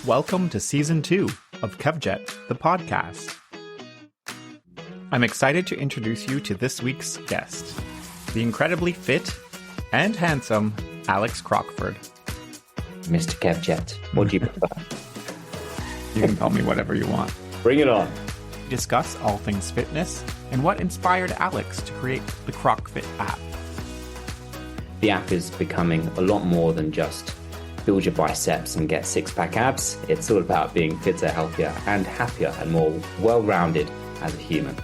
Welcome to Season 2 of Kevjet, the podcast. I'm excited to introduce you to this week's guest, the incredibly fit and handsome Alex Crockford. Mr. Kevjet, what do you prefer? You can call me whatever you want. Bring it on. We discuss all things fitness and what inspired Alex to create the Crockfit app. The app is becoming a lot more than just build your biceps and get six-pack abs. It's all about being fitter, healthier, and happier and more well-rounded as a human.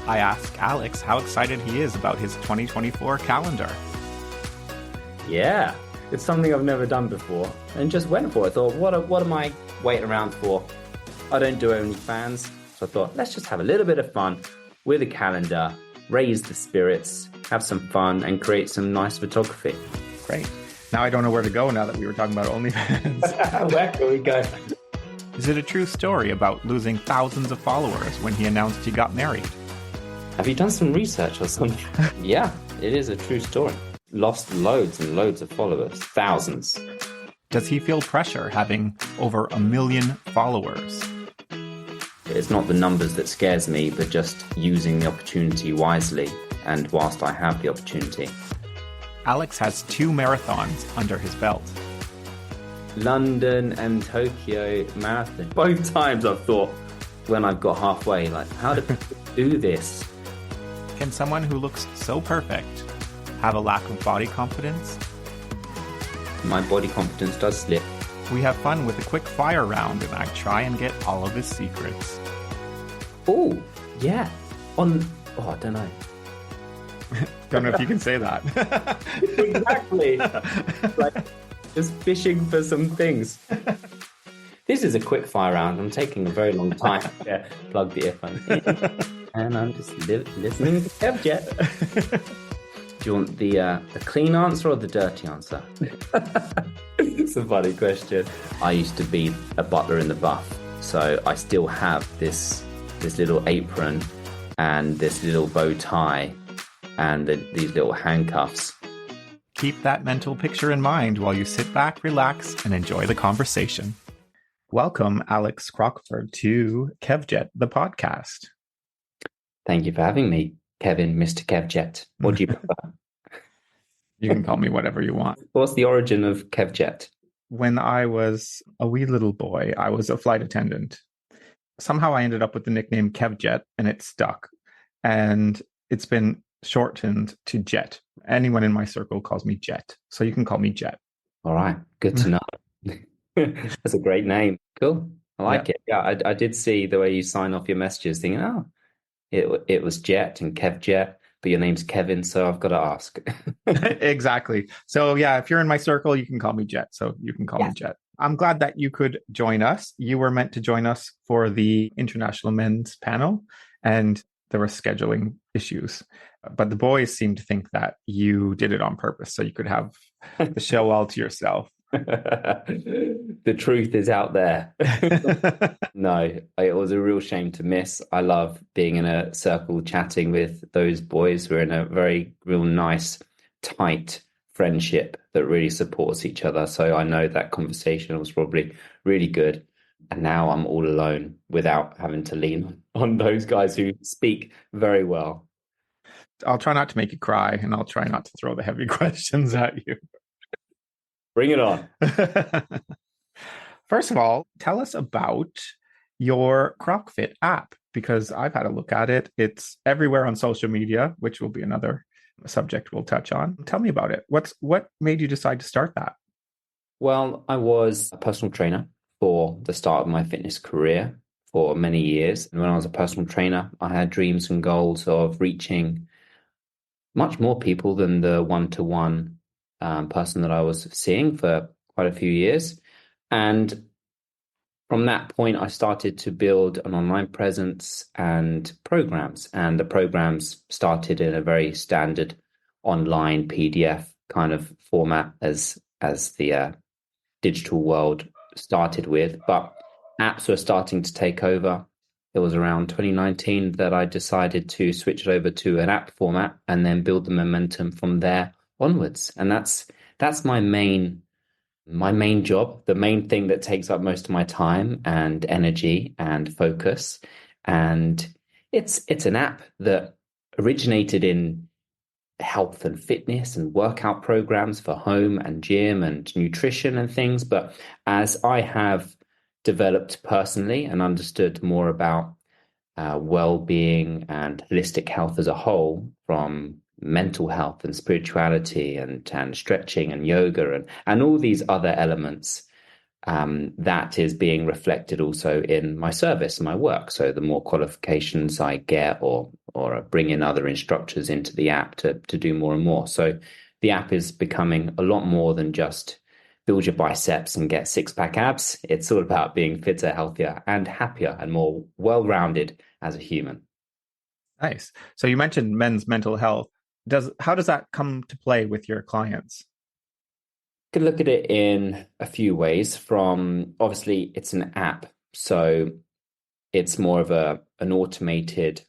I ask Alex how excited he is about his 2024 calendar. Yeah, it's something I've never done before and just went for it. I thought, what am I waiting around for? I don't do OnlyFans. So I thought, let's just have a little bit of fun with a calendar, raise the spirits, have some fun, and create some nice photography. Great. Now I don't know where to go now that we were talking about OnlyFans. Where can we go? Is it a true story about losing thousands of followers when he announced he got married? Have you done some research or something? Yeah, it is a true story. Lost loads and loads of followers, thousands. Does he feel pressure having over 1 million followers? It's not the numbers that scares me, but just using the opportunity wisely and whilst I have the opportunity. Alex has 2 marathons under his belt. London and Tokyo marathon. Both times I've thought, when I've got halfway, like, how do people do this? Can someone who looks so perfect have a lack of body confidence? My body confidence does slip. We have fun with a quick fire round and I try and get all of his secrets. Oh, yeah. I don't know. Don't know if you can say that. Exactly. Like, just fishing for some things. This is a quick fire round. I'm taking a very long time. Yeah, plug the earphone in. And I'm just listening to Kevjet. Do you want the clean answer or the dirty answer? It's a funny question. I used to be a butler in the buff, so I still have this little apron and this little bow tie and these little handcuffs. Keep that mental picture in mind while you sit back, relax, and enjoy the conversation. Welcome, Alex Crockford, to Kevjet, the podcast. Thank you for having me, Kevin, Mr. Kevjet. What do you prefer? You can call me whatever you want. What's the origin of Kevjet? When I was a wee little boy, I was a flight attendant. Somehow I ended up with the nickname Kevjet, and it stuck. And it's been shortened to Jet. Anyone in my circle calls me Jet, so you can call me Jet. All right, good to know. That's a great name. Cool, I like it. Yeah, I did see the way you sign off your messages, thinking, oh, it was Jet and Kevjet, but your name's Kevin, so I've got to ask. Exactly. So yeah, if you're in my circle, you can call me Jet. So you can call me Jet. I'm glad that you could join us. You were meant to join us for the International Men's Panel, and there were scheduling issues. But the boys seem to think that you did it on purpose, so you could have the show all to yourself. The truth is out there. No, it was a real shame to miss. I love being in a circle chatting with those boys. We're in a real nice, tight friendship that really supports each other. So I know that conversation was probably really good. And now I'm all alone without having to lean on those guys who speak very well. I'll try not to make you cry, and I'll try not to throw the heavy questions at you. Bring it on. First of all, tell us about your Crockfit app, because I've had a look at it. It's everywhere on social media, which will be another subject we'll touch on. Tell me about it. What made you decide to start that? Well, I was a personal trainer for the start of my fitness career for many years. And when I was a personal trainer, I had dreams and goals of reaching much more people than the one-to-one person that I was seeing for quite a few years. And from that point, I started to build an online presence and programs. And the programs started in a very standard online PDF kind of format as the digital world started with. But apps were starting to take over. It was around 2019 that I decided to switch it over to an app format and then build the momentum from there onwards. And that's my main my main job, the main thing that takes up most of my time and energy and focus. And it's an app that originated in health and fitness and workout programs for home and gym and nutrition and things. But as I have developed personally and understood more about well-being and holistic health as a whole, from mental health and spirituality and stretching and yoga and all these other elements, that is being reflected also in my service and my work. So the more qualifications I get, or bring in other instructors into the app to do more and more. So the app is becoming a lot more than just build your biceps and get six-pack abs. It's all about being fitter, healthier, and happier and more well-rounded as a human. Nice. So you mentioned men's mental health. How does that come to play with your clients? Could look at it in a few ways. From obviously, it's an app, so it's more of an automated,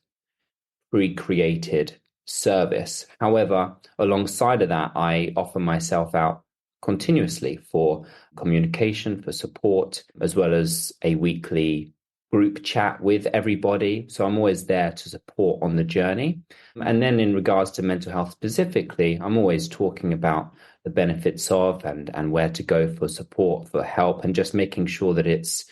pre-created service. However, alongside of that, I offer myself out continuously for communication, for support, as well as a weekly group chat with everybody. So I'm always there to support on the journey. And then in regards to mental health specifically, I'm always talking about the benefits of and where to go for support, for help, and just making sure that it's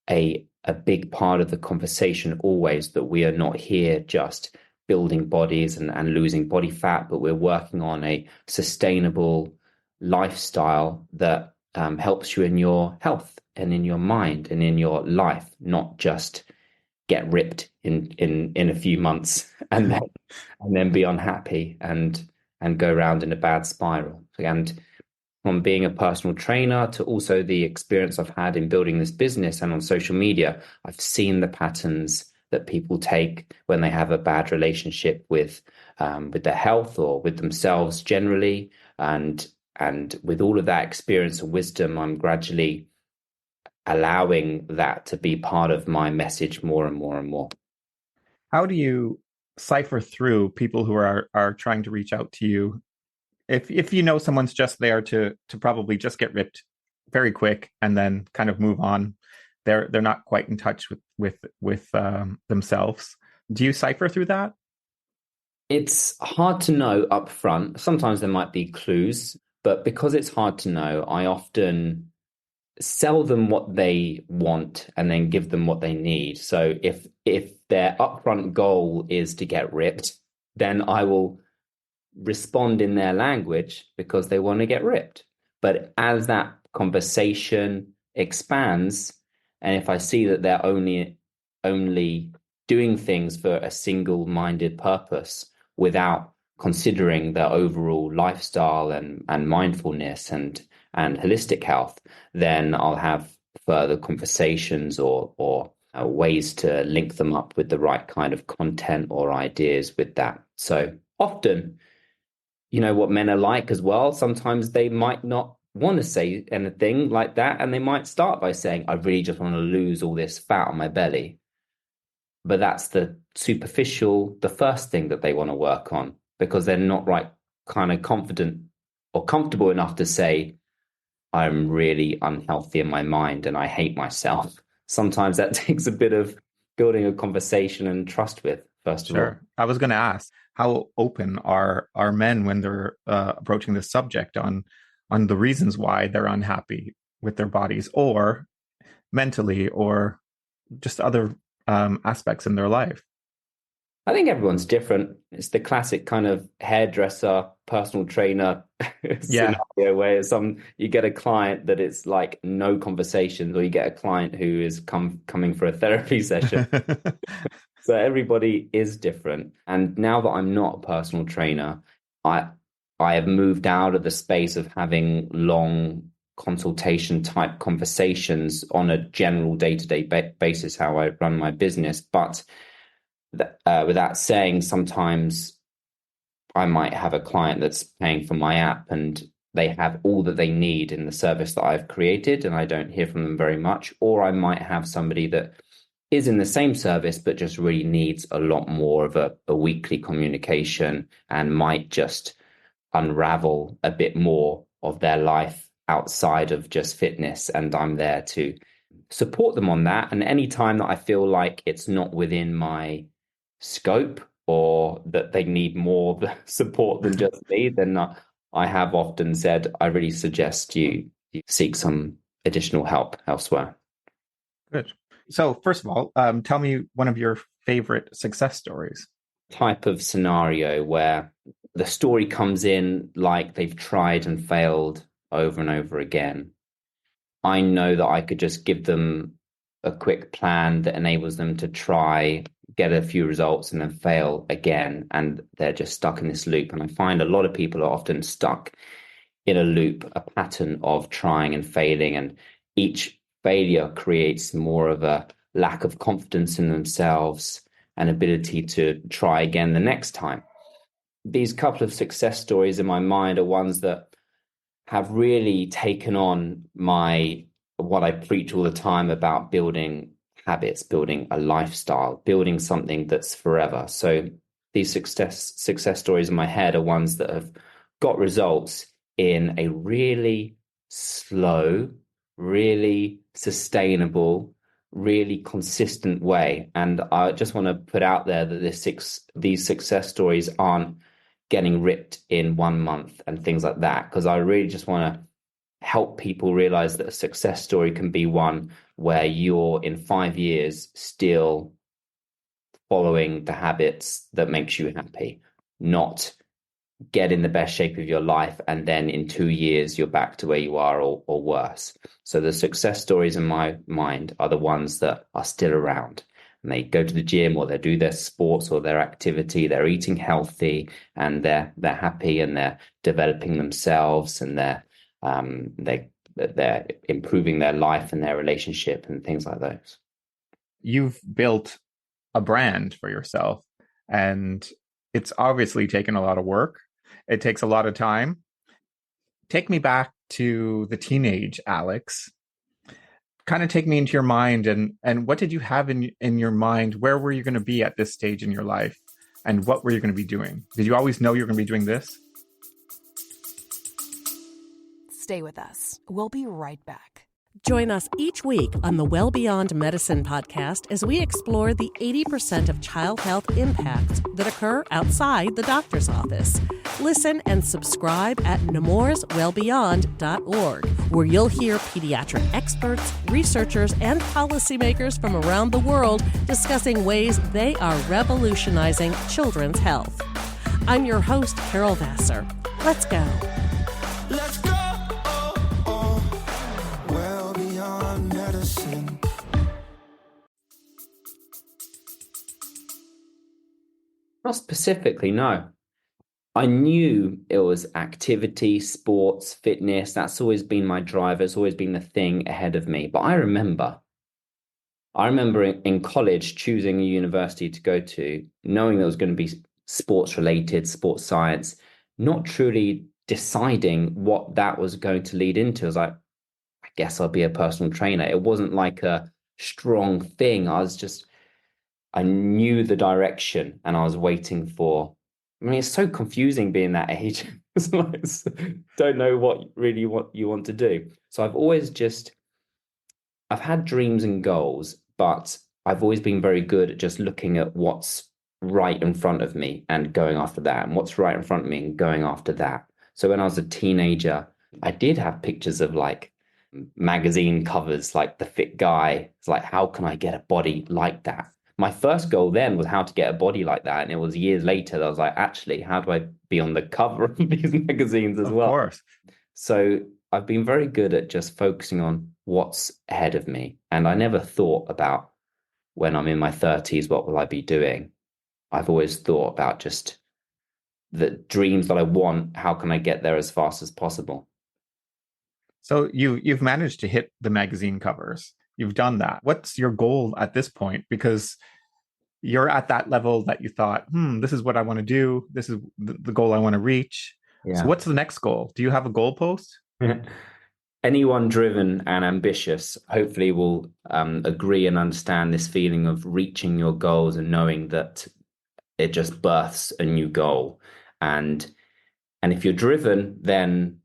a big part of the conversation always, that we are not here just building bodies and losing body fat, but we're working on a sustainable lifestyle that helps you in your health and in your mind and in your life, not just get ripped in a few months and then be unhappy and go around in a bad spiral. And from being a personal trainer to also the experience I've had in building this business and on social media, I've seen the patterns that people take when they have a bad relationship with their health or with themselves generally. And with all of that experience and wisdom, I'm gradually allowing that to be part of my message more and more and more. How do you cipher through people who are trying to reach out to you? If you know someone's just there to probably just get ripped very quick and then kind of move on, they're not quite in touch with themselves. Do you cipher through that? It's hard to know up front. Sometimes there might be clues, but because it's hard to know, I often sell them what they want and then give them what they need. So if their upfront goal is to get ripped, then I will respond in their language because they want to get ripped. But as that conversation expands, and if I see that they're only doing things for a single-minded purpose without considering their overall lifestyle and mindfulness and holistic health, then I'll have further conversations or ways to link them up with the right kind of content or ideas with that. So often, you know what men are like as well. Sometimes they might not want to say anything like that, and they might start by saying, I really just want to lose all this fat on my belly. But that's the first thing that they want to work on, because they're not kind of confident or comfortable enough to say, I'm really unhealthy in my mind and I hate myself. Sometimes that takes a bit of building a conversation and trust with, first of all. Sure. I was going to ask, how open are men when they're approaching this subject on the reasons why they're unhappy with their bodies, or mentally, or just other aspects in their life? I think everyone's different. It's the classic kind of hairdresser, personal trainer scenario where you get a client that it's like no conversations, or you get a client who is coming for a therapy session. So everybody is different. And now that I'm not a personal trainer, I have moved out of the space of having long consultation type conversations on a general day-to-day basis, how I run my business. But with that saying, sometimes I might have a client that's paying for my app and they have all that they need in the service that I've created and I don't hear from them very much. Or I might have somebody that is in the same service but just really needs a lot more of a weekly communication and might just unravel a bit more of their life outside of just fitness, and I'm there to support them on that. And any time that I feel like it's not within my scope or that they need more support than just me, then I have often said, I really suggest you seek some additional help elsewhere. Good. So first of all, tell me one of your favorite success stories. Type of scenario where the story comes in like they've tried and failed over and over again. I know that I could just give them a quick plan that enables them to try, get a few results, and then fail again. And they're just stuck in this loop. And I find a lot of people are often stuck in a loop, a pattern of trying and failing. And each failure creates more of a lack of confidence in themselves and ability to try again the next time. These couple of success stories in my mind are ones that have really taken on what I preach all the time about building habits, building a lifestyle, building something that's forever. So these success stories in my head are ones that have got results in a really slow, really sustainable, really consistent way. And I just want to put out there that these success stories aren't getting ripped in 1 month and things like that, because I really just want to help people realize that a success story can be one where you're in 5 years still following the habits that makes you happy, not get in the best shape of your life and then in 2 years you're back to where you are or worse. So the success stories in my mind are the ones that are still around, and they go to the gym or they do their sports or their activity, they're eating healthy and they're happy and they're developing themselves and they're improving their life and their relationship and things like those. You've built a brand for yourself, and it's obviously taken a lot of work. It takes a lot of time. Take me back to the teenage Alex. Kind of take me into your mind, and what did you have in your mind? Where were you going to be at this stage in your life? And what were you going to be doing? Did you always know you were going to be doing this? Stay with us. We'll be right back. Join us each week on the Well Beyond Medicine podcast as we explore the 80% of child health impacts that occur outside the doctor's office. Listen and subscribe at nemourswellbeyond.org, where you'll hear pediatric experts, researchers, and policymakers from around the world discussing ways they are revolutionizing children's health. I'm your host, Carol Vassar. Let's go. Let's go. Well beyond medicine. Not specifically, no. I knew it was activity, sports, fitness. That's always been my driver. It's always been the thing ahead of me. But I remember in college choosing a university to go to, knowing there was going to be sports related, sports science, not truly deciding what that was going to lead into. I was like, I guess I'll be a personal trainer. It wasn't like a strong thing. I knew the direction and I was waiting for. I mean, it's so confusing being that age. Don't know what you want to do. So I've had dreams and goals, but I've always been very good at just looking at what's right in front of me and going after that, and what's right in front of me and going after that. So when I was a teenager, I did have pictures of like magazine covers, like the fit guy. It's like, how can I get a body like that? My first goal then was how to get a body like that. And it was years later that I was like, actually, how do I be on the cover of these magazines as well? Of course. So I've been very good at just focusing on what's ahead of me. And I never thought about when I'm in my 30s, what will I be doing? I've always thought about just the dreams that I want. How can I get there as fast as possible? So you've managed to hit the magazine covers. You've done that. What's your goal at this point? Because you're at that level that you thought, this is what I want to do. This is the goal I want to reach. Yeah. So what's the next goal? Do you have a goalpost? Anyone driven and ambitious hopefully will agree and understand this feeling of reaching your goals and knowing that it just births a new goal. And if you're driven, then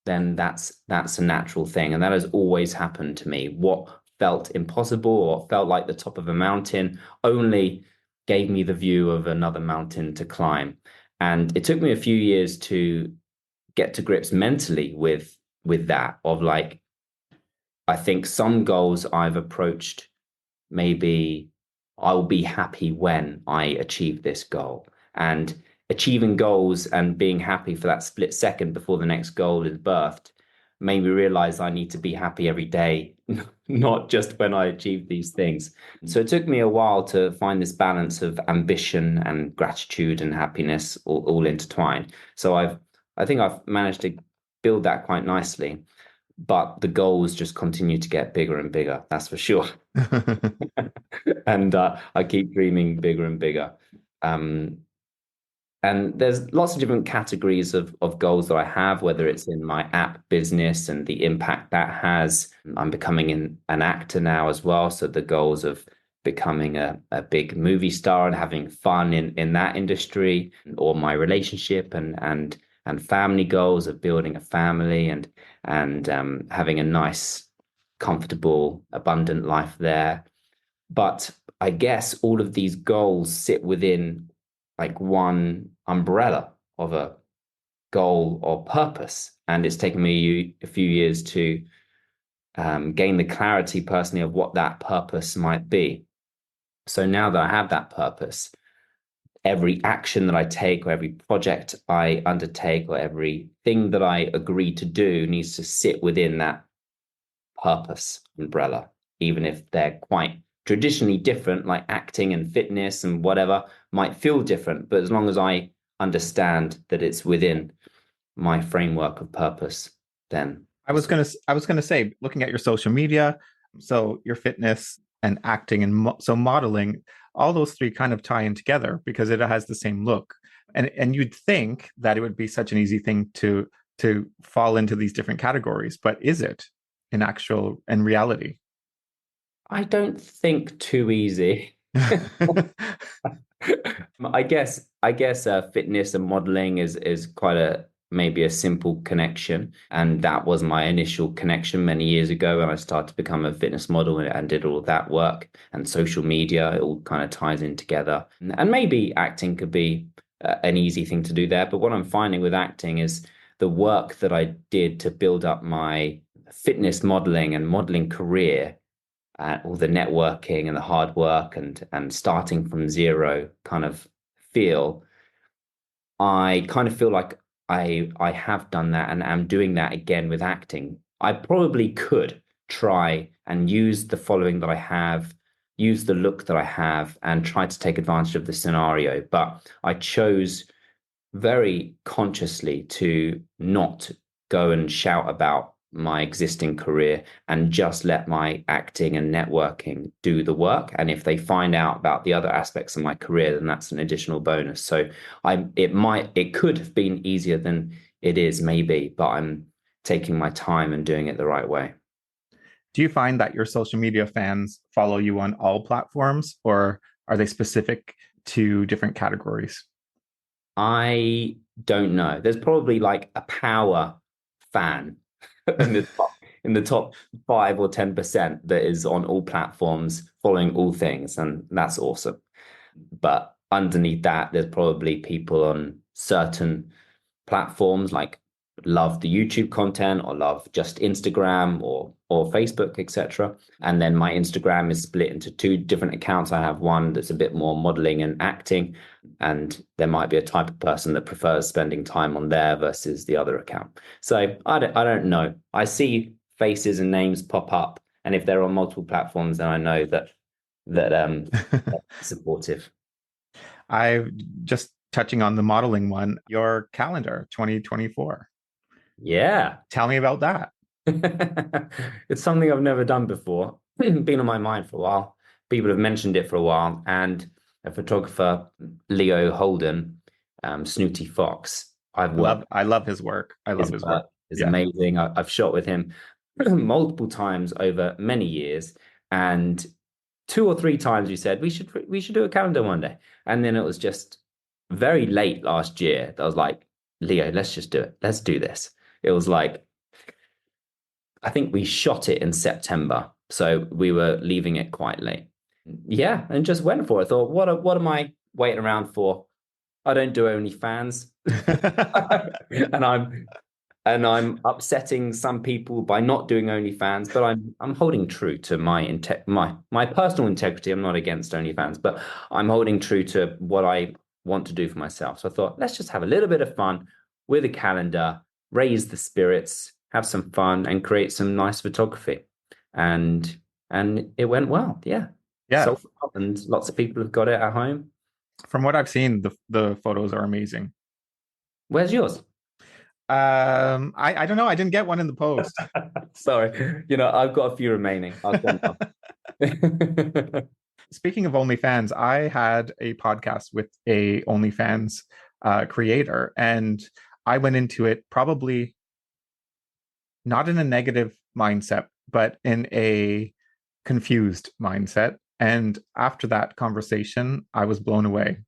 then that's a natural thing. And that has always happened to me. What felt impossible or felt like the top of a mountain only gave me the view of another mountain to climb. And it took me a few years to get to grips mentally with that, of like, I think some goals I've approached, maybe I'll be happy when I achieve this goal. And achieving goals and being happy for that split second before the next goal is birthed made me realize I need to be happy every day, not just when I achieve these things. So it took me a while to find this balance of ambition and gratitude and happiness all intertwined. So I think I've managed to build that quite nicely, but the goals just continue to get bigger and bigger, that's for sure. And I keep dreaming bigger and bigger. And there's lots of different categories of goals that I have, whether it's in my app business and the impact that has. I'm becoming an actor now as well. So the goals of becoming a big movie star and having fun in that industry, or my relationship and family goals of building a family and having a nice, comfortable, abundant life there. But I guess all of these goals sit within like one umbrella of a goal or purpose. And it's taken me a few years to gain the clarity personally of what that purpose might be. So now that I have that purpose, every action that I take, or every project I undertake, or everything that I agree to do needs to sit within that purpose umbrella, even if they're quite traditionally different, like acting and fitness and whatever might feel different. But as long as I understand that it's within my framework of purpose, then I was gonna say, looking at your social media, so your fitness and acting and so modeling, all those three kind of tie in together because it has the same look. And you'd think that it would be such an easy thing to fall into these different categories, but is it in reality? I don't think too easy. I guess fitness and modeling is quite maybe a simple connection, and that was my initial connection many years ago when I started to become a fitness model and did all of that work. And social media, it all kind of ties in together. And maybe acting could be an easy thing to do there. But what I'm finding with acting is the work that I did to build up my fitness modeling and modeling career, all the networking and the hard work and starting from zero kind of I kind of feel like I have done that and am doing that again with acting. I probably could try and use the following that I have, use the look that I have, and try to take advantage of the scenario. But I chose very consciously to not go and shout about my existing career and just let my acting and networking do the work. And if they find out about the other aspects of my career, then that's an additional bonus. So it could have been easier than it is maybe, but I'm taking my time and doing it the right way. Do you find that your social media fans follow you on all platforms, or are they specific to different categories? I don't know. There's probably like a power fan in the top 5 or 10% that is on all platforms following all things, and that's awesome. But underneath that, there's probably people on certain platforms like love the YouTube content or love just Instagram or Facebook, etc. And then my Instagram is split into 2 different accounts. I have one that's a bit more modeling and acting, and there might be a type of person that prefers spending time on there versus the other account. So I don't know. I see faces and names pop up, and if they're on multiple platforms, then I know that they're supportive. I just touching on the modeling one, your calendar 2024. Yeah. Tell me about that. It's something I've never done before. Been on my mind for a while. People have mentioned it for a while. And a photographer, Leo Holden, Snooty Fox, I love his work. I love his work. It's amazing. I've shot with him multiple times over many years. And 2 or 3 times we said, we should do a calendar one day. And then it was just very late last year that I was like, Leo, let's just do it. Let's do this. It was like I think we shot it in September, so we were leaving it quite late. Yeah, and just went for it. I thought, what am I waiting around for? I don't do OnlyFans, and I'm upsetting some people by not doing OnlyFans, but I'm holding true to my personal integrity. I'm not against OnlyFans, but I'm holding true to what I want to do for myself. So I thought, let's just have a little bit of fun with a calendar, raise the spirits, have some fun, and create some nice photography. And it went well. Yeah. Yeah. So, and lots of people have got it at home. From what I've seen, the photos are amazing. Where's yours? I don't know. I didn't get one in the post. Sorry. I've got a few remaining. I'll send them. Speaking of OnlyFans, I had a podcast with a OnlyFans creator, and I went into it probably not in a negative mindset, but in a confused mindset. And after that conversation, I was blown away.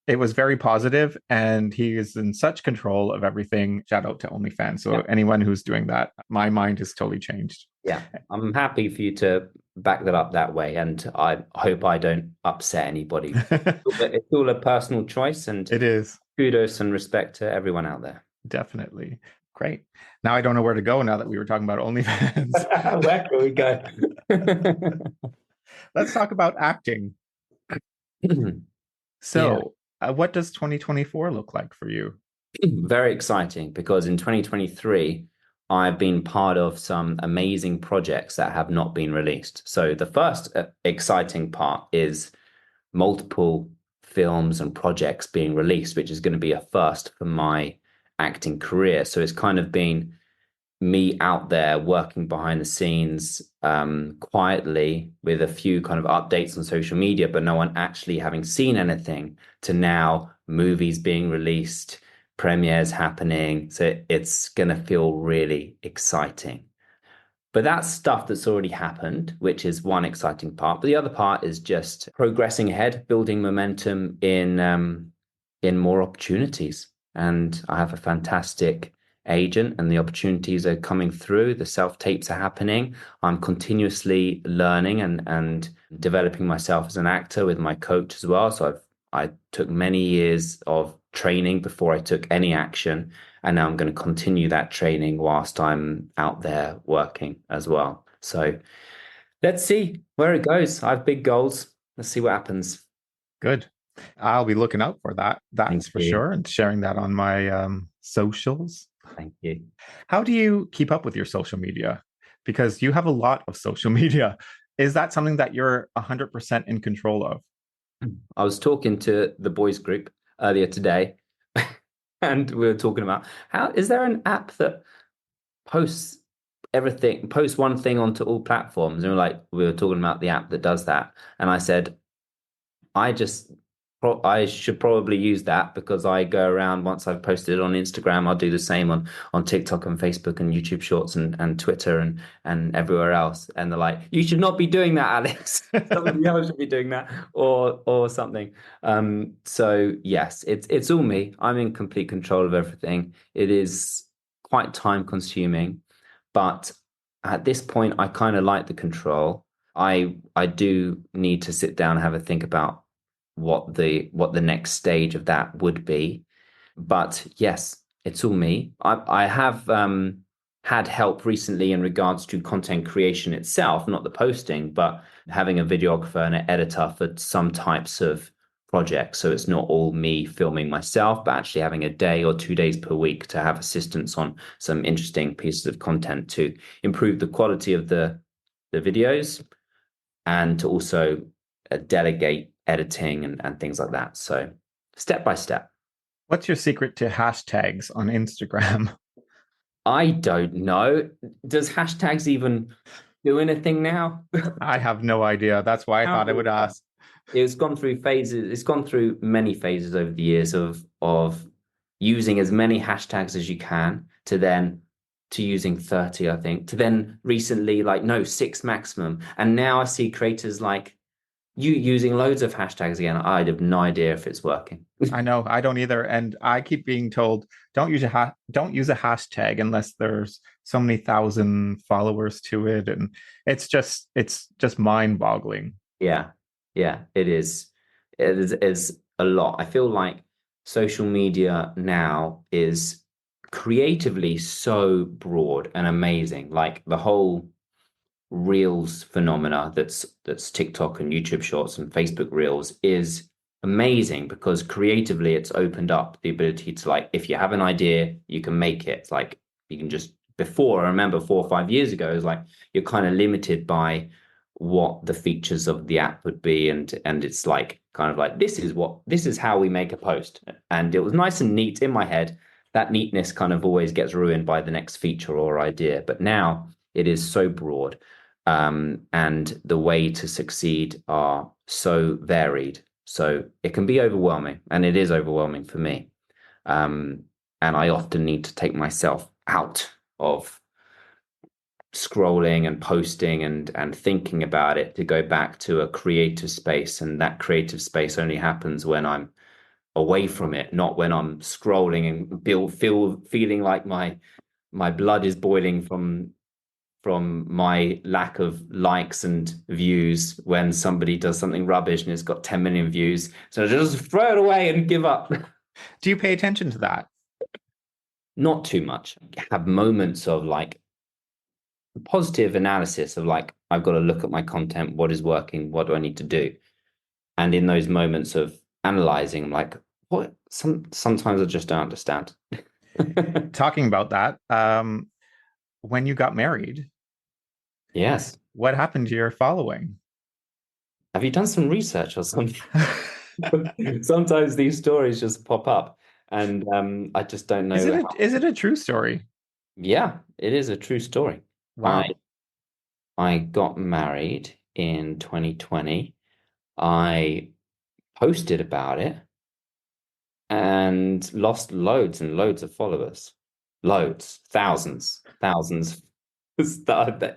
It was very positive, and he is in such control of everything. Shout out to OnlyFans. So anyone who's doing that, my mind is totally changed. Yeah, I'm happy for you to back that up that way, and I hope I don't upset anybody. It's all a personal choice, and it is. Kudos and respect to everyone out there. Definitely. Great. Now I don't know where to go now that we were talking about OnlyFans. Where can we go? Let's talk about acting. So, what does 2024 look like for you? Very exciting, because in 2023, I've been part of some amazing projects that have not been released. So the first exciting part is multiple films and projects being released, which is going to be a first for my acting career. So it's kind of been me out there working behind the scenes quietly with a few kind of updates on social media, but no one actually having seen anything, to now movies being released, premieres happening. So it's going to feel really exciting. But that's stuff that's already happened, which is one exciting part. But the other part is just progressing ahead, building momentum in more opportunities. And I have a fantastic agent, and the opportunities are coming through. The self-tapes are happening. I'm continuously learning and developing myself as an actor with my coach as well. So I took many years of training before I took any action, and now I'm going to continue that training whilst I'm out there working as well. So let's see where it goes. I have big goals. Let's see what happens. Good. I'll be looking out for that. That's for sure, and sharing that on my socials. Thank you. How do you keep up with your social media? Because you have a lot of social media. Is that something that you're 100% in control of? I was talking to the boys group earlier today, and we were talking about how is there an app that posts one thing onto all platforms? And we were talking about the app that does that. And I said, I should probably use that, because I go around, once I've posted it on Instagram, I'll do the same on TikTok and Facebook and YouTube Shorts and Twitter and everywhere else. And they're like, you should not be doing that, Alex. Somebody else should be doing that, or something. So yes, it's all me. I'm in complete control of everything. It is quite time consuming, but at this point, I kind of like the control. I do need to sit down and have a think about what the next stage of that would be. But yes, it's all me. I have had help recently in regards to content creation itself, not the posting, but having a videographer and an editor for some types of projects. So it's not all me filming myself, but actually having a day or 2 days per week to have assistance on some interesting pieces of content to improve the quality of the videos, and to also delegate editing and things like that. So step by step. What's your secret to hashtags on Instagram? I don't know. Does hashtags even do anything now? I have no idea. That's why I thought I would ask. It's gone through phases. It's gone through many phases over the years of using as many hashtags as you can, to using 30, I think, to then recently 6 maximum. And now I see creators like you using loads of hashtags again. I have no idea if it's working. I know, I don't either. And I keep being told, don't use a hashtag unless there's so many thousand followers to it, and it's just mind-boggling. Yeah, it is. It's a lot. I feel like social media now is creatively so broad and amazing. Like the whole Reels phenomena that's TikTok and YouTube Shorts and Facebook Reels is amazing because creatively it's opened up the ability to, like, if you have an idea, you can make it. It's like you can just, before, I remember 4 or 5 years ago, it was like you're kind of limited by what the features of the app would be, and it's like kind of like this is how we make a post, and it was nice and neat in my head. That neatness kind of always gets ruined by the next feature or idea, but now it is so broad, and the way to succeed are so varied, so it can be overwhelming, and it is overwhelming for me, and I often need to take myself out of scrolling and posting and thinking about it to go back to a creative space, and that creative space only happens when I'm away from it, not when I'm scrolling and feeling like my blood is boiling from my lack of likes and views when somebody does something rubbish and it's got 10 million views, so just throw it away and give up. Do you pay attention to that? Not too much. I have moments of like positive analysis of like, I've got to look at my content, what is working, what do I need to do? And in those moments of analyzing, I'm like, what? Sometimes I just don't understand. Talking about that, when you got married, yes, what happened to your following? Have you done some research or something? Sometimes these stories just pop up, and I just don't know. Is it a true story? Yeah, it is a true story. Wow. I got married in 2020. I posted about it and lost loads and loads of followers. Loads, thousands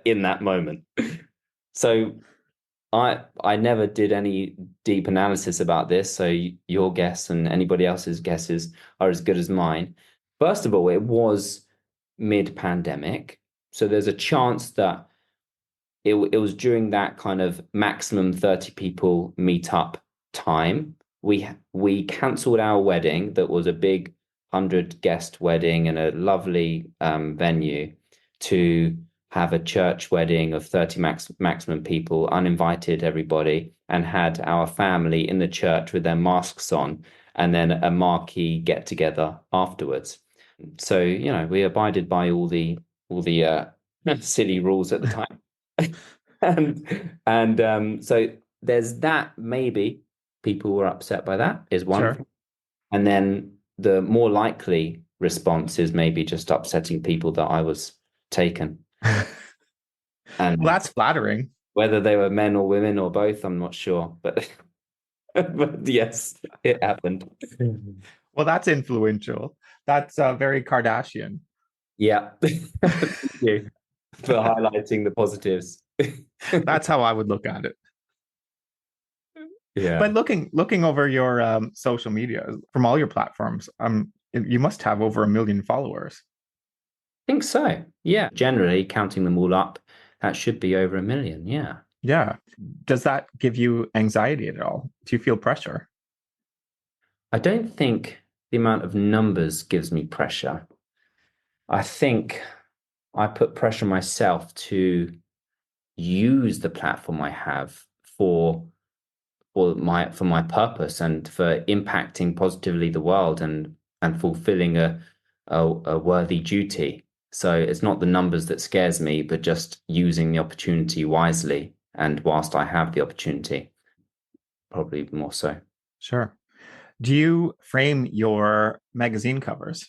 in that moment. So I never did any deep analysis about this. So your guess and anybody else's guesses are as good as mine. First of all, it was mid-pandemic. So there's a chance that it was during that kind of maximum 30 people meetup time. We cancelled our wedding that was a big 100-guest wedding in a lovely venue to have a church wedding of 30 maximum people, uninvited everybody, and had our family in the church with their masks on, and then a marquee get together afterwards. So, you know, we abided by all the silly rules at the time. and so there's that. Maybe people were upset by that is one Sure. thing. And then the more likely response is maybe just upsetting people that I was taken. And Well, that's flattering. whether they were men or women or both, I'm not sure, but but yes, it happened. Well, that's influential. That's very Kardashian. Yeah. Thank you for highlighting the positives. That's how I would look at it. Yeah. But looking over your social media from all your platforms, you must have over 1 million followers. I think so. Yeah. Generally, counting them all up, that should be over 1 million. Yeah. Yeah. Does that give you anxiety at all? Do you feel pressure? I don't think the amount of numbers gives me pressure. I think I put pressure on myself to use the platform I have for my purpose and for impacting positively the world and fulfilling a worthy duty. So it's not the numbers that scares me, but just using the opportunity wisely. And whilst I have the opportunity, probably more so. Sure. Do you frame your magazine covers?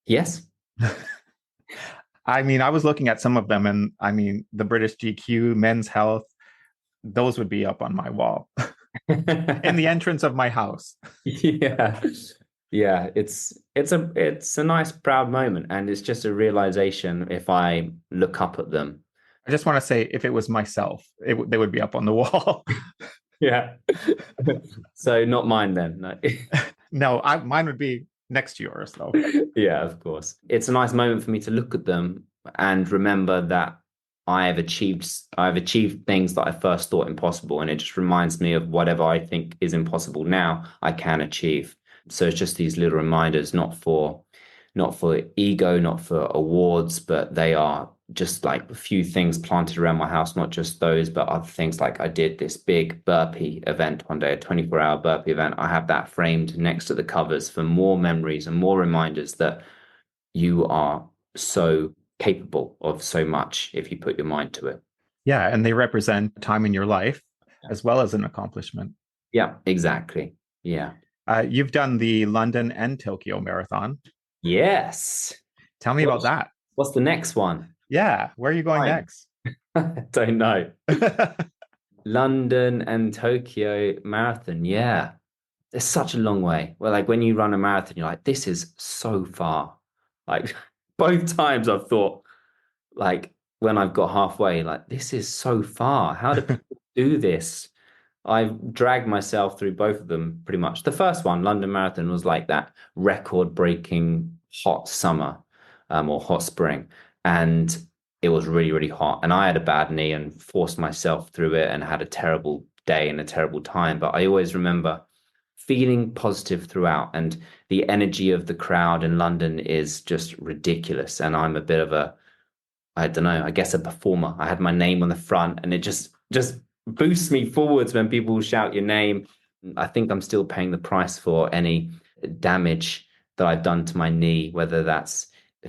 Yes. I mean, I was looking at some of them, and I mean, the British GQ, Men's Health, those would be up on my wall in the entrance of my house. Yeah. Yeah, it's a nice proud moment, and it's just a realization if I look up at them. I just want to say, if it was myself, they would be up on the wall. Yeah. So not mine then. No. No, mine would be next to yours, though. Yeah, of course. It's a nice moment for me to look at them and remember that I've achieved things that I first thought impossible, and it just reminds me of whatever I think is impossible now, I can achieve. So it's just these little reminders, not for ego, not for awards, but they are just like a few things planted around my house, not just those, but other things. Like I did this big burpee event one day, a 24-hour burpee event. I have that framed next to the covers for more memories and more reminders that you are so capable of so much if you put your mind to it. Yeah, and they represent time in your life as well as an accomplishment. Yeah, exactly. Yeah. You've done the London and Tokyo marathon. Yes. Tell me about that. What's the next one? Yeah, where are you going next? I don't know. London and Tokyo marathon. Yeah. It's such a long way. Well, like when you run a marathon, you're like, this is so far. Like both times I've thought, like when I've got halfway, like this is so far. How do people do this? I've dragged myself through both of them pretty much. The first one, London Marathon, was like that record-breaking hot summer or hot spring. And it was really, really hot. And I had a bad knee and forced myself through it and had a terrible day and a terrible time. But I always remember feeling positive throughout. And the energy of the crowd in London is just ridiculous. And I'm a bit of a, I don't know, I guess a performer. I had my name on the front and it just boosts me forwards when people shout your name. I think I'm still paying the price for any damage that I've done to my knee, whether that's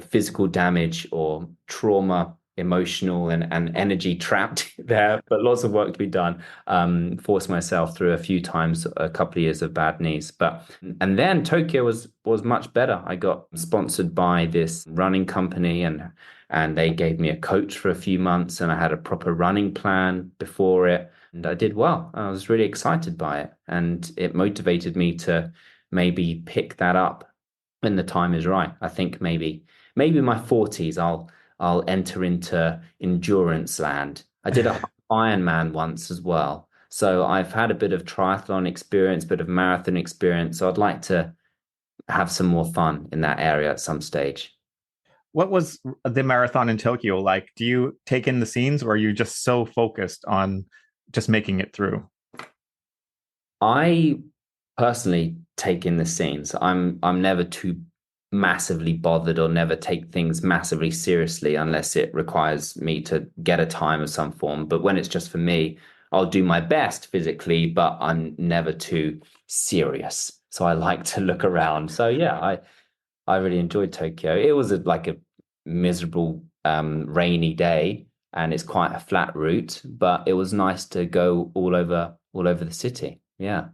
physical damage or trauma, emotional and energy trapped there, but lots of work to be done. Forced myself through a few times, a couple of years of bad knees. And then Tokyo was much better. I got sponsored by this running company and they gave me a coach for a few months and I had a proper running plan before it. And I did well. I was really excited by it. And it motivated me to maybe pick that up when the time is right. I think maybe in my 40s, I'll enter into endurance land. I did a Ironman once as well. So I've had a bit of triathlon experience, bit of marathon experience. So I'd like to have some more fun in that area at some stage. What was the marathon in Tokyo like? Do you take in the scenes or are you just so focused on just making it through? I personally take in the scenes. I'm never too massively bothered or never take things massively seriously unless it requires me to get a time of some form. But when it's just for me, I'll do my best physically, but I'm never too serious. So I like to look around. So yeah, I really enjoyed Tokyo. It was like a miserable, rainy day, and it's quite a flat route, but it was nice to go all over the city. Yeah.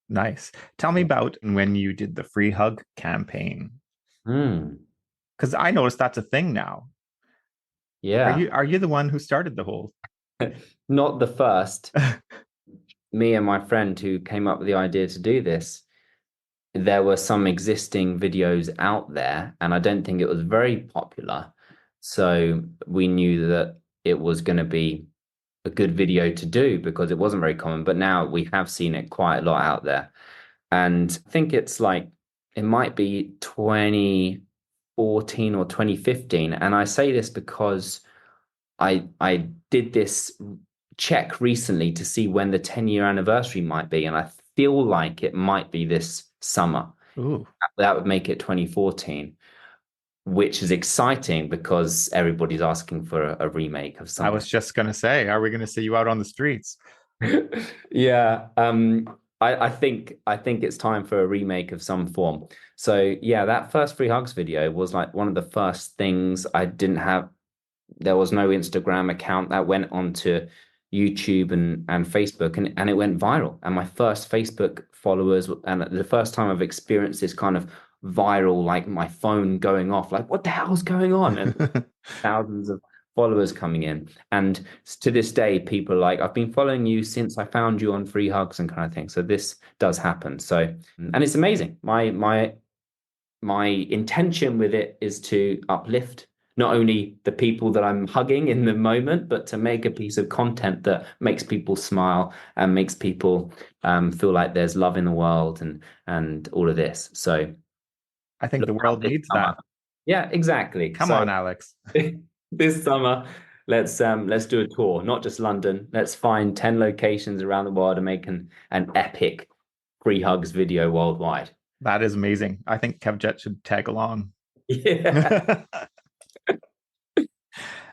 Nice. Tell me about when you did the free hug campaign. Because I noticed that's a thing now. Yeah. Are you the one who started the whole? Not the first. Me and my friend who came up with the idea to do this, there were some existing videos out there, and I don't think it was very popular. So we knew that it was going to be a good video to do because it wasn't very common. But now we have seen it quite a lot out there. And I think it's like, it might be 2014 or 2015. And I say this because I did this check recently to see when the 10-year anniversary might be. And I feel like it might be this summer. Ooh. That would make it 2014, which is exciting because everybody's asking for a remake of something. I was just going to say, are we going to see you out on the streets? Yeah. I think it's time for a remake of some form. So yeah, that first Free Hugs video was like one of the first things I didn't have. There was no Instagram account that went onto YouTube and Facebook and it went viral. And my first Facebook followers, and the first time I've experienced this kind of viral, like my phone going off, like what the hell's going on? And thousands of followers coming in. And to this day, people are like, I've been following you since I found you on Free Hugs and kind of thing. So this does happen. So, and it's amazing. My intention with it is to uplift not only the people that I'm hugging in the moment, but to make a piece of content that makes people smile and makes people feel like there's love in the world and all of this. So I think the world needs that. Yeah, exactly. Come on, Alex. This summer, let's do a tour, not just London. Let's find 10 locations around the world and make an epic free hugs video worldwide. That is amazing. I think Kevjet should tag along. Yeah.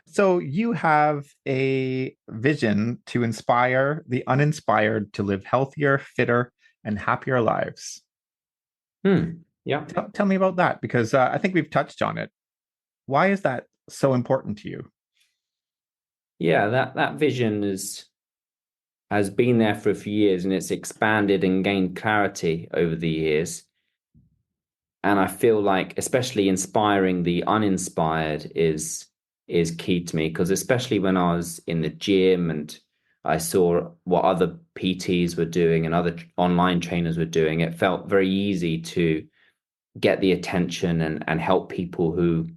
So you have a vision to inspire the uninspired to live healthier, fitter, and happier lives. Yeah. Tell me about that, because I think we've touched on it. Why is that so important to you? Yeah, that vision has been there for a few years, and it's expanded and gained clarity over the years. And I feel like especially inspiring the uninspired is key to me, because especially when I was in the gym and I saw what other PTs were doing and other online trainers were doing, it felt very easy to get the attention and help people who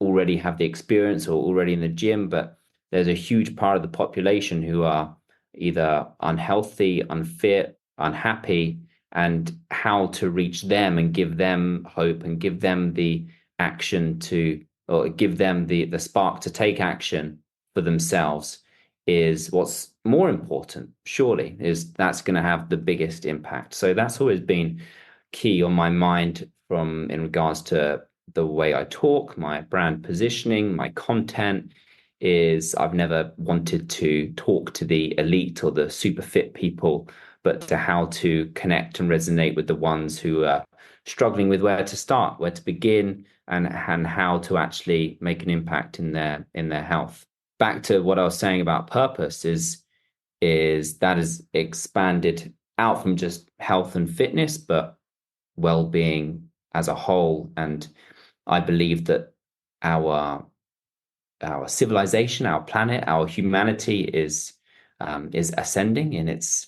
already have the experience or already in the gym. But there's a huge part of the population who are either unhealthy, unfit, unhappy, and how to reach them and give them hope and give them the action to, or give them the spark to take action for themselves is what's more important, surely, is that's going to have the biggest impact. So that's always been key on my mind from in regards to the way I talk, my brand positioning, my content. Is I've never wanted to talk to the elite or the super fit people, but to how to connect and resonate with the ones who are struggling with where to start, where to begin, and how to actually make an impact in their health. Back to what I was saying about purpose is that is expanded out from just health and fitness, but well-being as a whole. And I believe that our civilization, our planet, our humanity is ascending in its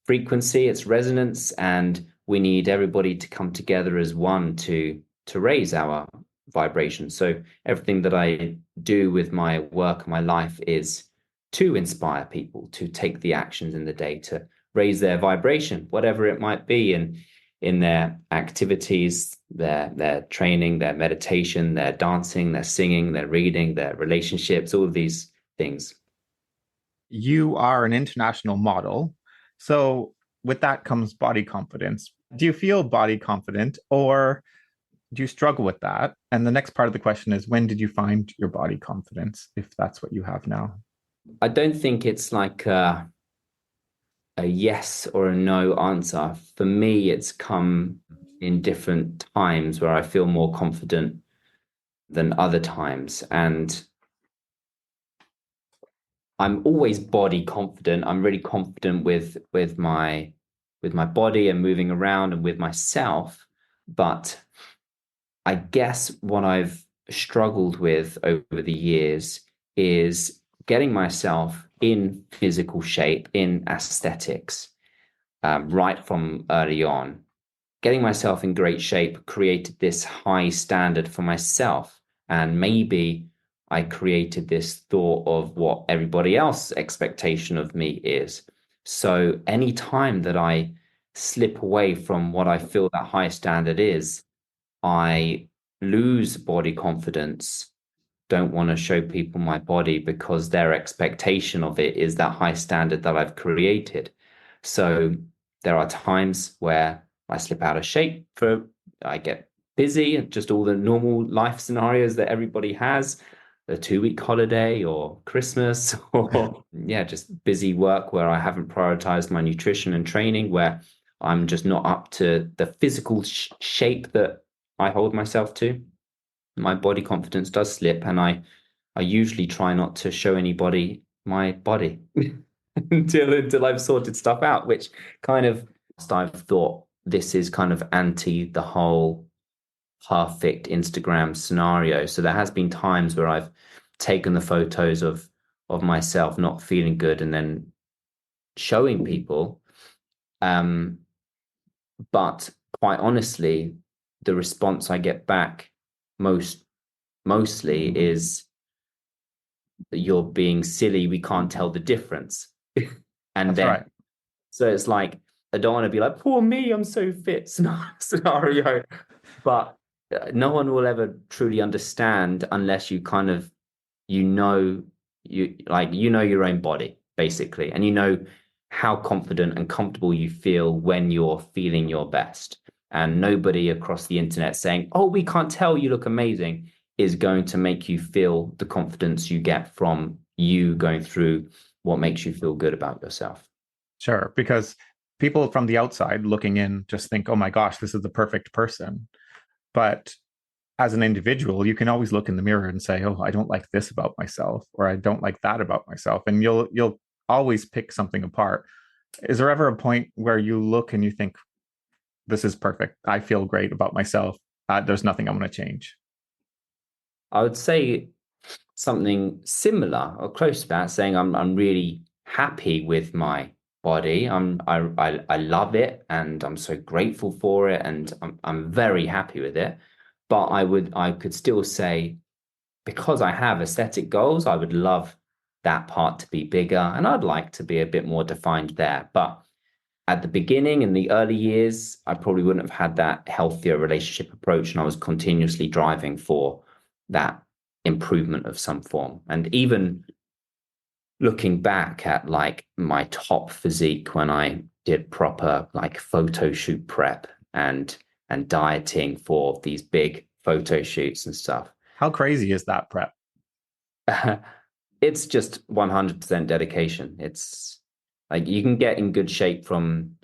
frequency, its resonance, and we need everybody to come together as one to raise our vibration. So everything that I do with my work and my life is to inspire people to take the actions in the day to raise their vibration, whatever it might be, and in their activities, their training, their meditation, their dancing, their singing, their reading, their relationships, all of these things. You are an international model. So with that comes body confidence. Do you feel body confident, or do you struggle with that? And the next part of the question is, when did you find your body confidence, if that's what you have now? I don't think it's like a yes or a no answer. For me, it's come in different times where I feel more confident than other times. And I'm always body confident. I'm really confident with my body and moving around and with myself. But I guess what I've struggled with over the years is getting myself in physical shape, in aesthetics, right from early on. Getting myself in great shape created this high standard for myself. And maybe I created this thought of what everybody else's expectation of me is. So any time that I slip away from what I feel that high standard is, I lose body confidence, don't want to show people my body because their expectation of it is that high standard that I've created. So there are times where I slip out of shape, I get busy, just all the normal life scenarios that everybody has, a 2-week holiday or Christmas, or just busy work where I haven't prioritized my nutrition and training, where I'm just not up to the physical shape that I hold myself to. My body confidence does slip, and I usually try not to show anybody my body until I've sorted stuff out, which kind of I've thought this is kind of anti the whole perfect Instagram scenario. So there has been times where I've taken the photos of myself not feeling good and then showing people. But quite honestly, the response I get back mostly is, you're being silly, we can't tell the difference. And That's then right. So it's like, I don't want to be like, poor me, I'm so fit scenario. But no one will ever truly understand unless you kind of you know your own body basically, and you know how confident and comfortable you feel when you're feeling your best. And nobody across the internet saying, "Oh, we can't tell, you look amazing," is going to make you feel the confidence you get from you going through what makes you feel good about yourself. Sure, because people from the outside looking in just think, oh my gosh, this is the perfect person. But as an individual, you can always look in the mirror and say, oh, I don't like this about myself, or I don't like that about myself. And you'll always pick something apart. Is there ever a point where you look and you think, this is perfect, I feel great about myself, there's nothing I'm going to change? I would say something similar or close to that, saying I'm really happy with my body. I love it, and I'm so grateful for it, and I'm very happy with it. But I could still say, because I have aesthetic goals, I would love that part to be bigger, and I'd like to be a bit more defined there. But at the beginning, in the early years, I probably wouldn't have had that healthier relationship approach, and I was continuously driving for that improvement of some form. And even looking back at like my top physique when I did proper like photo shoot prep and dieting for these big photo shoots and stuff. How crazy is that prep? It's just 100% dedication. It's like you can get in good shape from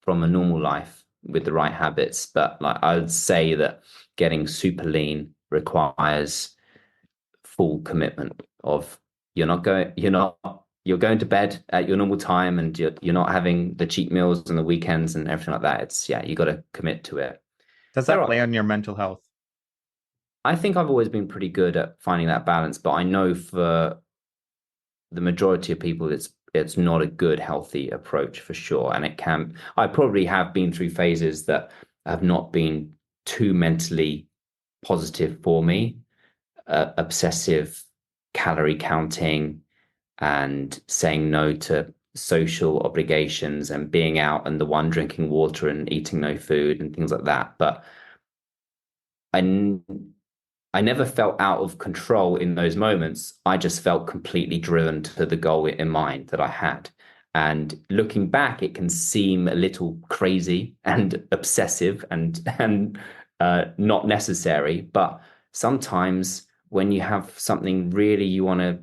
a normal life with the right habits, but like I would say that getting super lean requires full commitment of you're going to bed at your normal time, and you're not having the cheat meals and the weekends and everything like that. It's you got to commit to it. Does that play on your mental health? I think I've always been pretty good at finding that balance, but I know for the majority of people, it's not a good, healthy approach for sure. And I probably have been through phases that have not been too mentally positive for me, obsessive calorie counting and saying no to social obligations and being out and the one drinking water and eating no food and things like that. But I never felt out of control in those moments. I just felt completely driven to the goal in mind that I had. And looking back, it can seem a little crazy and obsessive and not necessary. But sometimes when you have something really you want to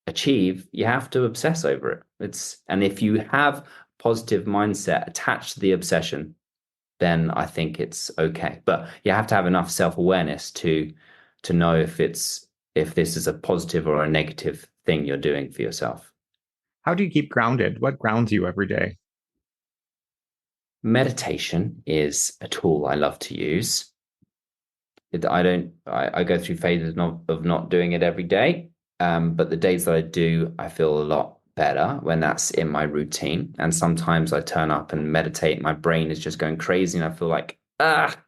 achieve, you have to obsess over it. And if you have positive mindset attached to the obsession, then I think it's okay. But you have to have enough self-awareness to know if this is a positive or a negative thing you're doing for yourself. How do you keep grounded? What grounds you every day? Meditation is a tool I love to use. I go through phases of not doing it every day. But the days that I do, I feel a lot better when that's in my routine. And sometimes I turn up and meditate. My brain is just going crazy and I feel like,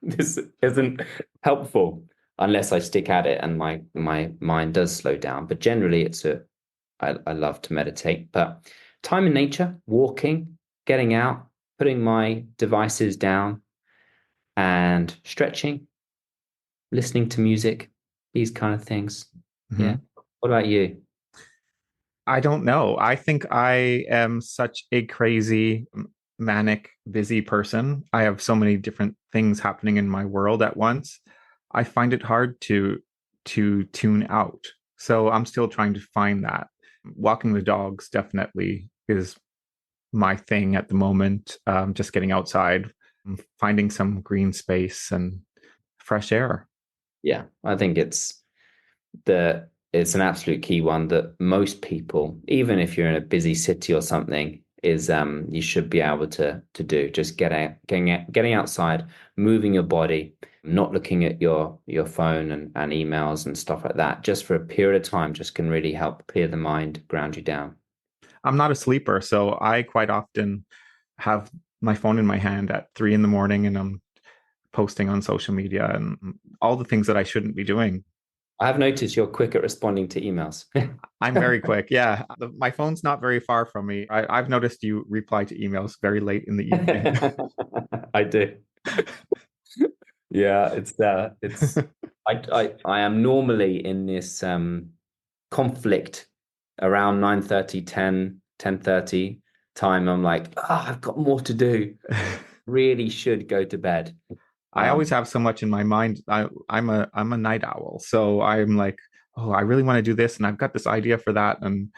this isn't helpful unless I stick at it and my mind does slow down. But generally I love to meditate. But time in nature, walking, getting out, putting my devices down and stretching, listening to music, these kind of things. Mm-hmm. Yeah. What about you? I don't know. I think I am such a crazy, manic, busy person. I have so many different things happening in my world at once. I find it hard to tune out. So I'm still trying to find that. Walking the dogs definitely is my thing at the moment. Just getting outside, finding some green space and fresh air. Yeah, I think it's an absolute key one that most people, even if you're in a busy city or something, is you should be able to do. Just getting outside, moving your body, not looking at your phone and emails and stuff like that, just for a period of time, just can really help clear the mind, ground you down. I'm not a sleeper, so I quite often have my phone in my hand at 3 a.m. and I'm posting on social media and all the things that I shouldn't be doing. I have noticed you're quick at responding to emails. I'm very quick. Yeah. My phone's not very far from me. I've noticed you reply to emails very late in the evening. I do. Yeah, I am normally in this conflict around 9:30, 10:30 time. I'm like, I've got more to do. Really should go to bed. I always have so much in my mind. I'm a night owl, so I'm like, oh, I really want to do this, and I've got this idea for that, and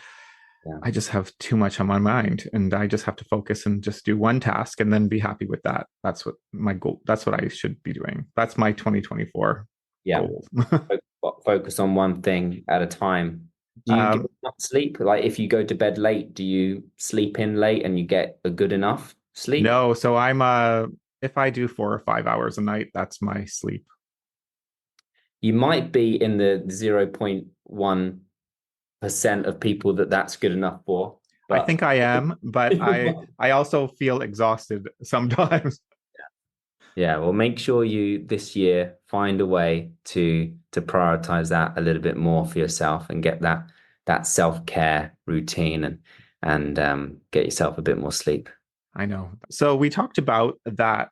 Yeah. I just have too much on my mind, and I just have to focus and just do one task and then be happy with that. That's what my goal. That's what I should be doing. That's my 2024 Yeah. goal. Focus on one thing at a time. Do you get enough sleep? Like if you go to bed late, do you sleep in late and you get a good enough sleep? No, so I'm if I do 4 or 5 hours a night, that's my sleep. You might be in the 0.1% of people that's good enough for. I think I am, but I also feel exhausted sometimes. Yeah, well, make sure you this year find a way to prioritize that a little bit more for yourself and get that self-care routine and get yourself a bit more sleep. I know. So we talked about that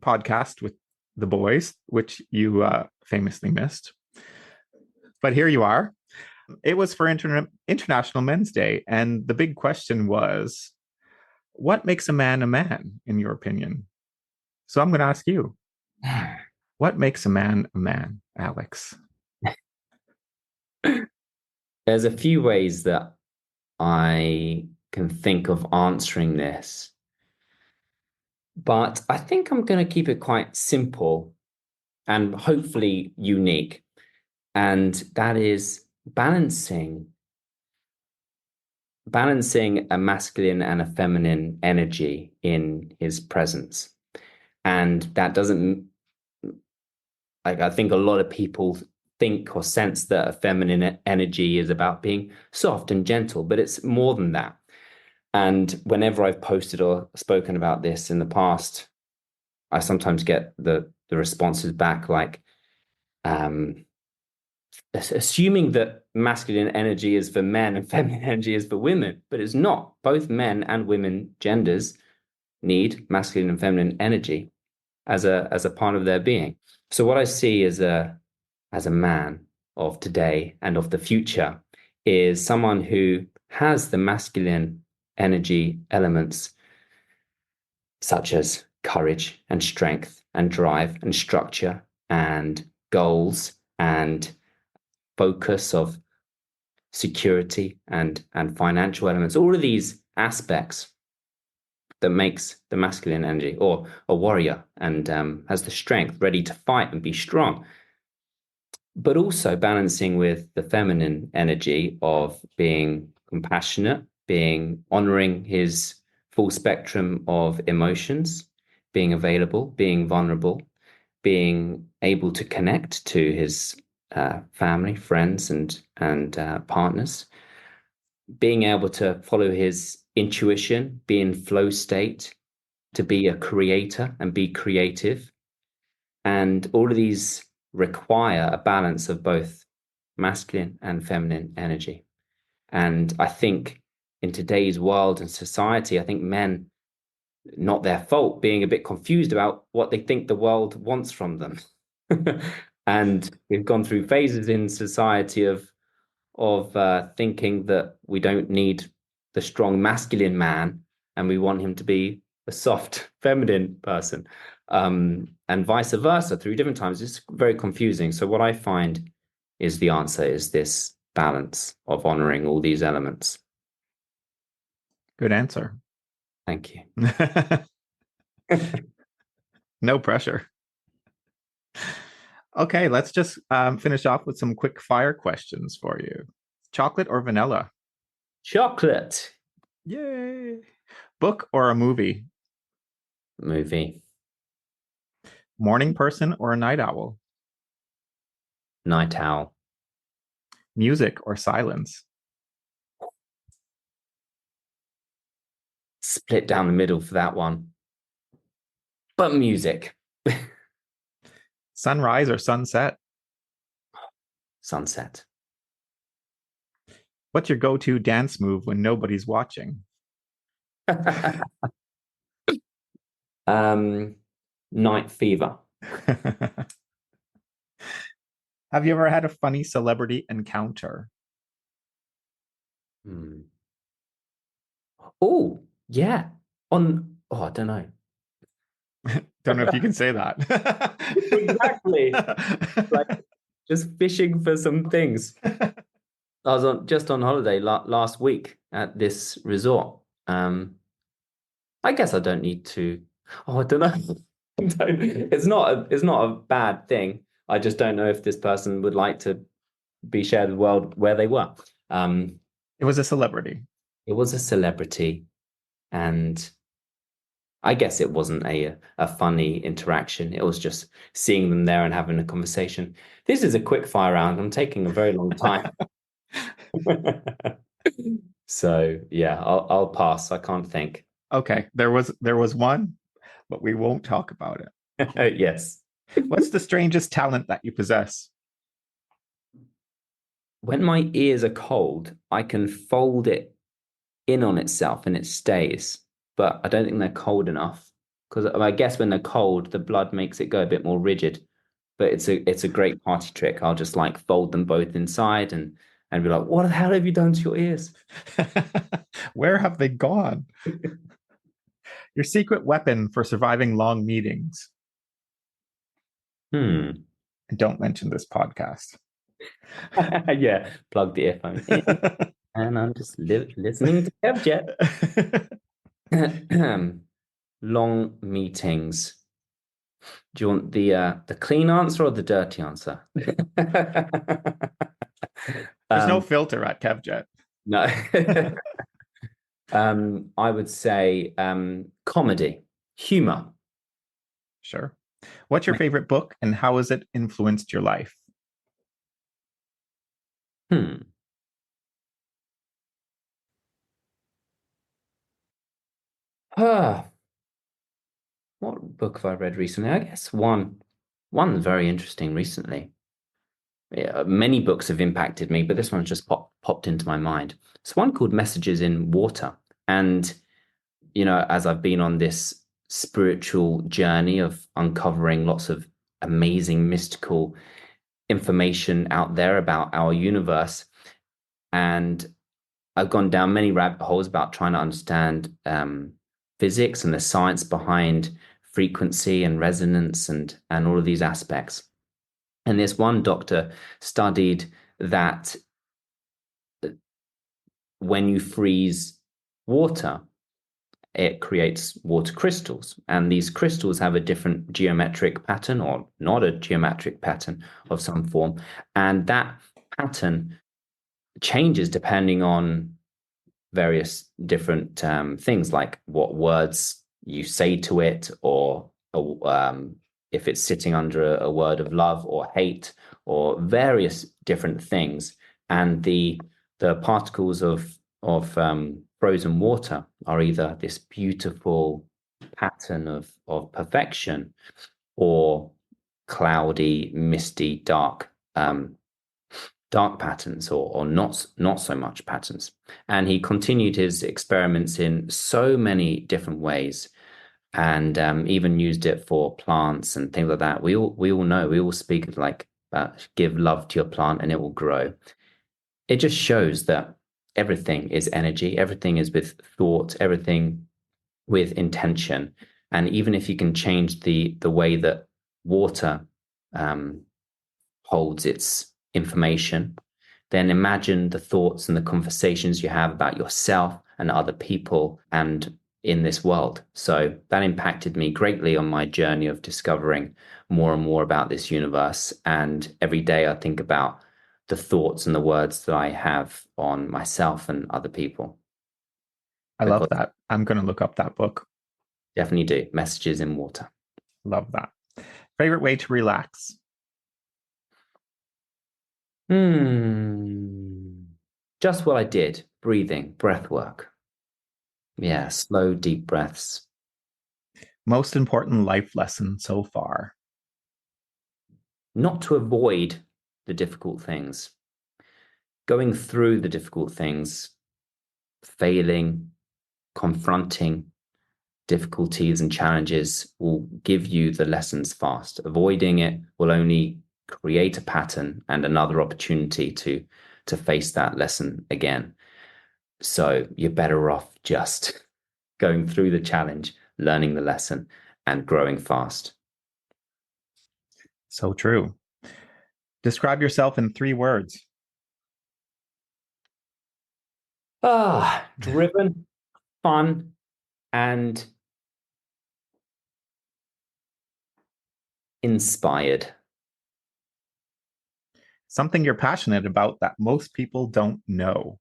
podcast with the boys, which you famously missed. But here you are. It was for International Men's Day. And the big question was, what makes a man, in your opinion? So I'm going to ask you, what makes a man, Alex? There's a few ways that I can think of answering this, but I think I'm going to keep it quite simple and hopefully unique. And that is balancing a masculine and a feminine energy in his presence. And that doesn't, like, I think a lot of people think or sense that a feminine energy is about being soft and gentle, but it's more than that. And whenever I've posted or spoken about this in the past, I sometimes get the responses back like, assuming that masculine energy is for men and feminine energy is for women, but it's not. Both men and women genders need masculine and feminine energy as a part of their being. So what I see as a man of today and of the future is someone who has the masculine energy elements such as courage and strength and drive and structure and goals and focus of security and financial elements, all of these aspects that makes the masculine energy, or a warrior, and has the strength ready to fight and be strong, but also balancing with the feminine energy of being compassionate, being honoring his full spectrum of emotions, being available, being vulnerable, being able to connect to his family, friends, and partners, being able to follow his intuition, be in flow state, to be a creator and be creative. And all of these require a balance of both masculine and feminine energy. And I think in today's world and society, I think men, not their fault, being a bit confused about what they think the world wants from them. And we've gone through phases in society of thinking that we don't need the strong masculine man and we want him to be a soft feminine person, and vice versa through different times. It's very confusing. So what I find is the answer is this balance of honoring all these elements. Good answer. Thank you. No pressure. Okay, let's just finish off with some quick fire questions for you. Chocolate or vanilla? Chocolate. Yay. Book or a movie? Movie. Morning person or a night owl? Night owl. Music or silence? Split down the middle for that one. But music. Sunrise or sunset? Sunset. What's your go-to dance move when nobody's watching? Night fever. Have you ever had a funny celebrity encounter? Hmm. Oh, yeah. I don't know. Don't know if you can say that. Exactly. Like just fishing for some things. I was just on holiday last week at this resort. I guess I don't need to. Oh, I don't know. It's not a bad thing. I just don't know if this person would like to be shared with the world where they were. It was a celebrity. It was a celebrity, and I guess it wasn't a funny interaction. It was just seeing them there and having a conversation. This is a quick fire round. I'm taking a very long time. So yeah, I'll pass. I can't think. Okay, there was one, but we won't talk about it. Yes. What's the strangest talent that you possess? When my ears are cold, I can fold it in on itself and it stays. But I don't think they're cold enough because I guess when they're cold, the blood makes it go a bit more rigid. But it's a great party trick. I'll just like fold them both inside and be like, what the hell have you done to your ears? Where have they gone? Your secret weapon for surviving long meetings. Hmm. And don't mention this podcast. Yeah, plug the earphone in, and I'm just listening to Kevjet. Long meetings. Do you want the clean answer or the dirty answer? There's no filter at Kevjet. No. I would say comedy, humor. Sure. What's your favorite book and how has it influenced your life? Ah, what book have I read recently? I guess one very interesting recently. Yeah, many books have impacted me, but this one's just popped into my mind. It's one called Messages in Water. And, as I've been on this spiritual journey of uncovering lots of amazing mystical information out there about our universe, and I've gone down many rabbit holes about trying to understand physics and the science behind frequency and resonance and all of these aspects. And this one doctor studied that when you freeze water, it creates water crystals. And these crystals have a different geometric pattern or not a geometric pattern of some form. And that pattern changes depending on various different things like what words you say to it or if it's sitting under a word of love or hate or various different things. And the particles of frozen water are either this beautiful pattern of perfection or cloudy, misty, dark patterns or not so much patterns. And he continued his experiments in so many different ways and even used it for plants and things like that. We all know, we all speak of like give love to your plant and it will grow. It just shows that everything is energy, everything is with thought, everything with intention. And even if you can change the way that water holds its information, then imagine the thoughts and the conversations you have about yourself and other people and in this world. So that impacted me greatly on my journey of discovering more and more about this universe. And every day I think about the thoughts and the words that I have on myself and other people. I love that. I'm going to look up that book. Definitely do. Messages in Water. Love that. Favorite way to relax? Just what I did. Breathing, breath work. Yeah, slow, deep breaths. Most important life lesson so far? Not to avoid the difficult things. Going through the difficult things, failing, confronting difficulties and challenges will give you the lessons fast. Avoiding it will only create a pattern and another opportunity to face that lesson again. So you're better off just going through the challenge, learning the lesson, and growing fast. So true. Describe yourself in 3 words. Driven, fun, and inspired. Something you're passionate about that most people don't know.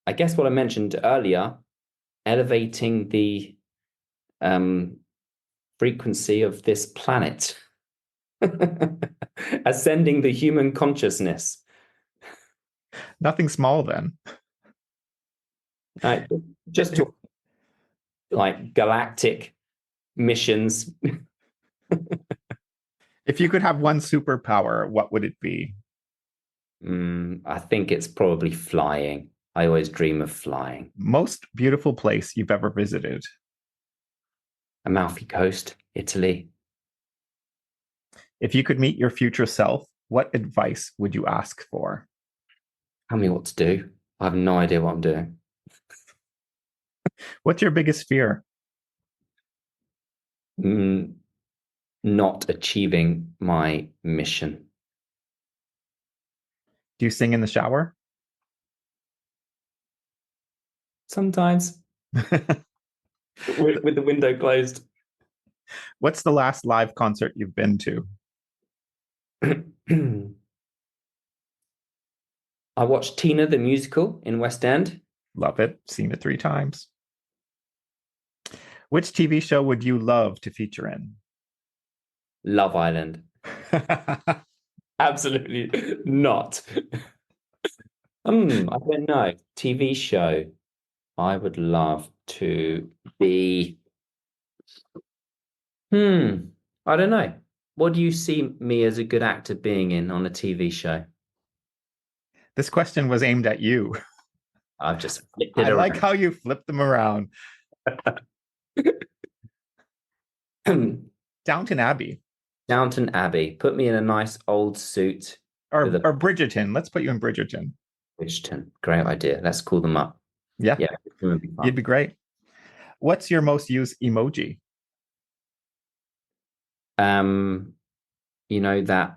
I guess what I mentioned earlier, elevating the frequency of this planet, ascending the human consciousness. Nothing small then. Just to, like galactic missions. If you could have one superpower, what would it be? I think it's probably flying. I always dream of flying. Most beautiful place you've ever visited? Amalfi Coast, Italy. If you could meet your future self, what advice would you ask for? Tell me what to do. I have no idea what I'm doing. What's your biggest fear? Not achieving my mission. Do you sing in the shower? Sometimes. with the window closed. What's the last live concert you've been to? I watched Tina the musical in West End. Love it. Seen it 3 times. Which TV show would you love to feature in? Love Island. Absolutely not. I don't know. TV show. I would love to be. I don't know. What do you see me as a good actor being in on a TV show? This question was aimed at you. I've just flipped it I around. like how you flipped them around. Downton Abbey. Downton Abbey. Put me in a nice old suit. Or Bridgerton. Let's put you in Bridgerton. Bridgerton. Great idea. Let's call them up. Yeah. Yeah. You'd be great. What's your most used emoji? That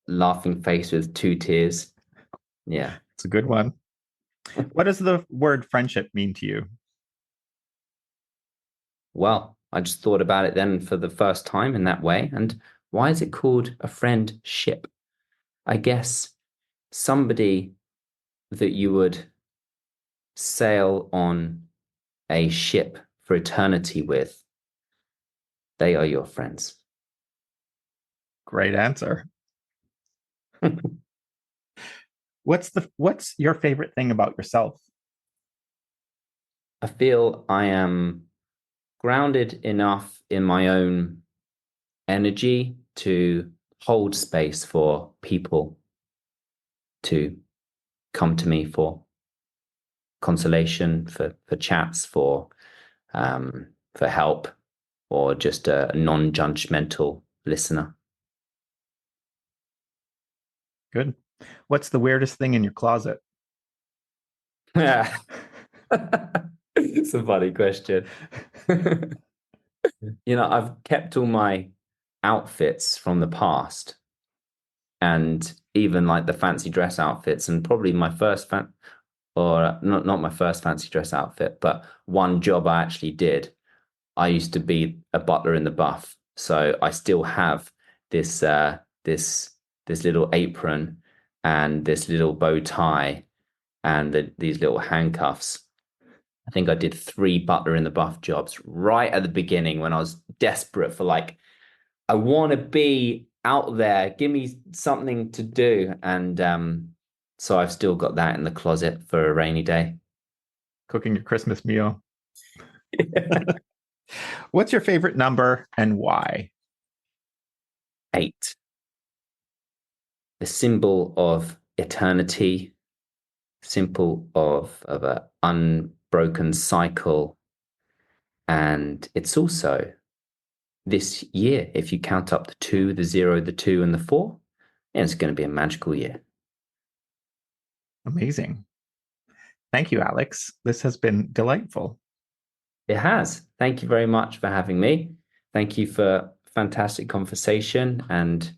laughing face with 2 tears. Yeah. It's a good one. What does the word friendship mean to you? Well, I just thought about it then for the first time in that way. And why is it called a friendship? I guess somebody that you would sail on a ship for eternity with, they are your friends. Great answer. What's your favorite thing about yourself? I feel I am grounded enough in my own energy to hold space for people to come to me for consolation, for chats, for help, or just a non-judgmental listener. Good. What's the weirdest thing in your closet? It's a funny question. I've kept all my outfits from the past, and even like the fancy dress outfits, and probably my first not my first fancy dress outfit, but one job I actually did. I used to be a butler in the buff, so I still have this little apron and this little bow tie and these little handcuffs. I think I did 3 butler in the buff jobs right at the beginning when I was desperate for I want to be out there. Give me something to do. And so I've still got that in the closet for a rainy day. Cooking your Christmas meal. What's your favorite number and why? 8. The symbol of eternity, symbol of an unbroken cycle. And it's also this year. If you count up the 2, the 0, the 2, and the 4, and it's going to be a magical year. Amazing. Thank you, Alex. This has been delightful. It has. Thank you very much for having me. Thank you for fantastic conversation and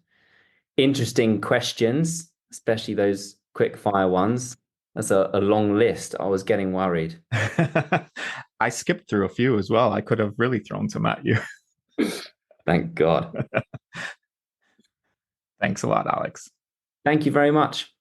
interesting questions, especially those quick fire ones. That's a long list. I was getting worried. I skipped through a few as well. I could have really thrown some at you. Thank God. Thanks a lot, Alex. Thank you very much.